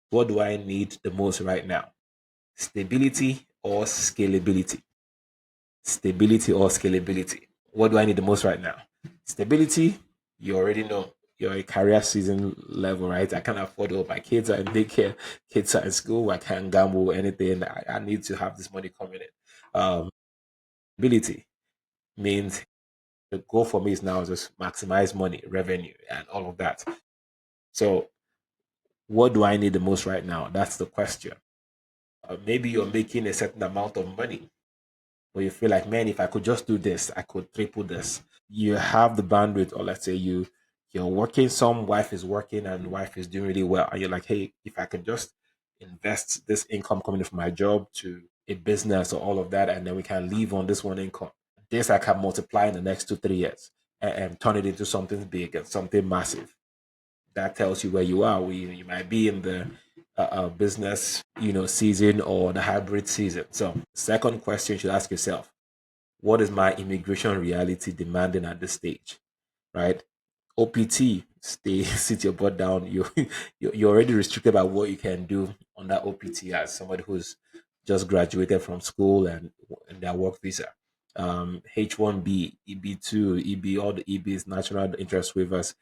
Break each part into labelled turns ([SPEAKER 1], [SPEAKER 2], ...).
[SPEAKER 1] What do I need the most right now? Stability or scalability? Stability or scalability? What do I need the most right now? Stability, you already know. You're a career season level, right? I can't afford all my kids are in daycare, kids are in school, I can't gamble anything. I need to have this money coming in. Ability means the goal for me is now just maximize money, revenue, and all of that. So, what do I need the most right now? That's the question. Maybe you're making a certain amount of money, but you feel like, man, if I could just do this, I could triple this. You have the bandwidth, or let's say you're working, some wife is working and wife is doing really well, and you're like, hey, if I could just invest this income coming from my job to a business or all of that, and then we can live on this one income. This I can multiply in the next 2 3 years and turn it into something big and something massive. That tells you where you are. You might be in the business, season or the hybrid season. So, second question you should ask yourself: what is my immigration reality demanding at this stage? Right? OPT, stay, sit your butt down. You're already restricted by what you can do on that OPT as somebody who's just graduated from school and in their work visa. H1B, EB2, EB, all the EBs, national interest waivers.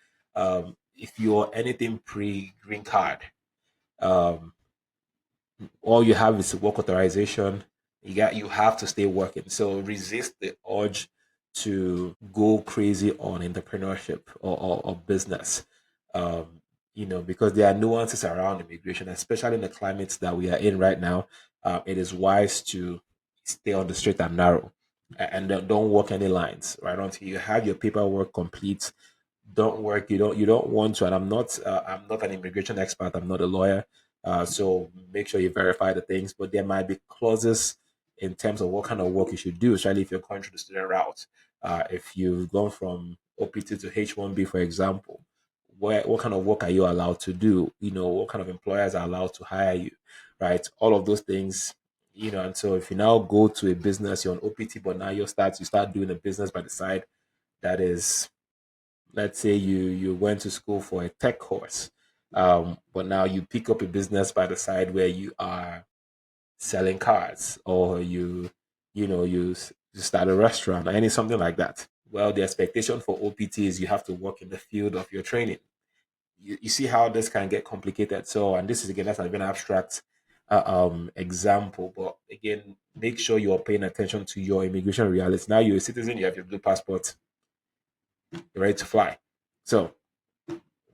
[SPEAKER 1] If you're anything pre green card, um, all you have is work authorization. You have to stay working. So resist the urge to go crazy on entrepreneurship or business. Because there are nuances around immigration, especially in the climates that we are in right now. It is wise to stay on the straight and narrow and don't walk any lines, right? Until you have your paperwork complete, don't work. You don't want to. And I'm not an immigration expert. I'm not a lawyer. So make sure you verify the things. But there might be clauses in terms of what kind of work you should do, especially if you're going through the student route. If you've gone from OPT to H1B, for example, what kind of work are you allowed to do? What kind of employers are allowed to hire you, right? All of those things. And so if you now go to a business, you're on OPT, but now you start doing a business by the side that is, let's say you went to school for a tech course, but now you pick up a business by the side where you are selling cars, or you start a restaurant or any something like that. Well, the expectation for OPT is you have to work in the field of your training. You see how this can get complicated. So, and this is again, that's an very abstract example, but again, make sure you are paying attention to your immigration reality. Now you're a citizen, you have your blue passport, you're ready to fly. So,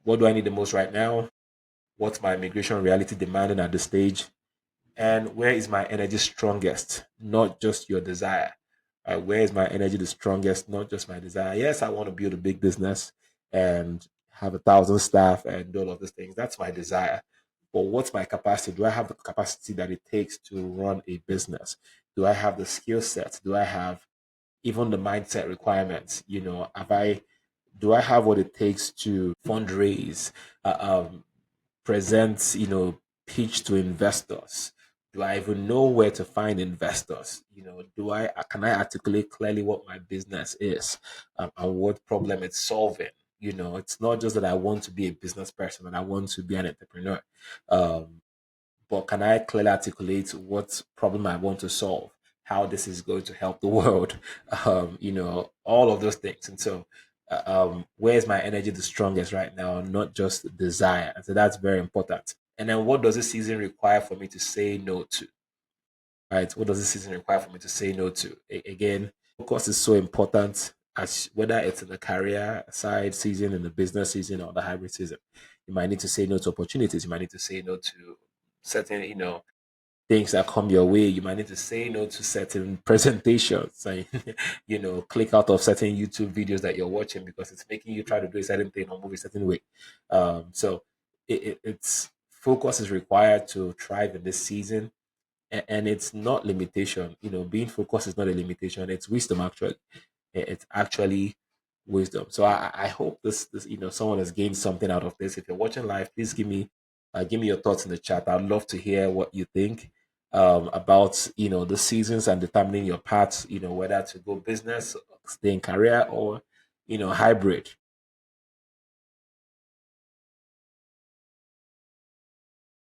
[SPEAKER 1] what do I need the most right now? What's my immigration reality demanding at this stage? And where is my energy strongest? Not just your desire. Where is my energy the strongest? Not just my desire. Yes, I want to build a big business and have 1,000 staff and do all of these things. That's my desire. But what's my capacity? Do I have the capacity that it takes to run a business? Do I have the skill set? Do I have even the mindset requirements? Have I do I have what it takes to fundraise, present, pitch to investors? Do I even know where to find investors? Do I can I articulate clearly what my business is, and what problem it's solving? It's not just that I want to be a business person and I want to be an entrepreneur. Um, but can I clearly articulate what problem I want to solve, how this is going to help the world, all of those things. And so, where's my energy the strongest right now, not just desire? And so that's very important. And then, what does this season require for me to say no to? Right? What does this season require for me to say no to? Again, focus is so important, as whether it's in the career side season, in the business season, or the hybrid season. You might need to say no to opportunities. You might need to say no to certain, things that come your way. You might need to say no to certain presentations and click out of certain YouTube videos that you're watching because it's making you try to do a certain thing or move a certain way. So it's focus is required to thrive in this season, and it's not limitation. Being focused is not a limitation. It's wisdom actually. It's actually wisdom. So I hope this someone has gained something out of this. If you're watching live, please give me your thoughts in the chat. I'd love to hear what you think about the seasons and determining your path. Whether to go business, stay in career, or hybrid.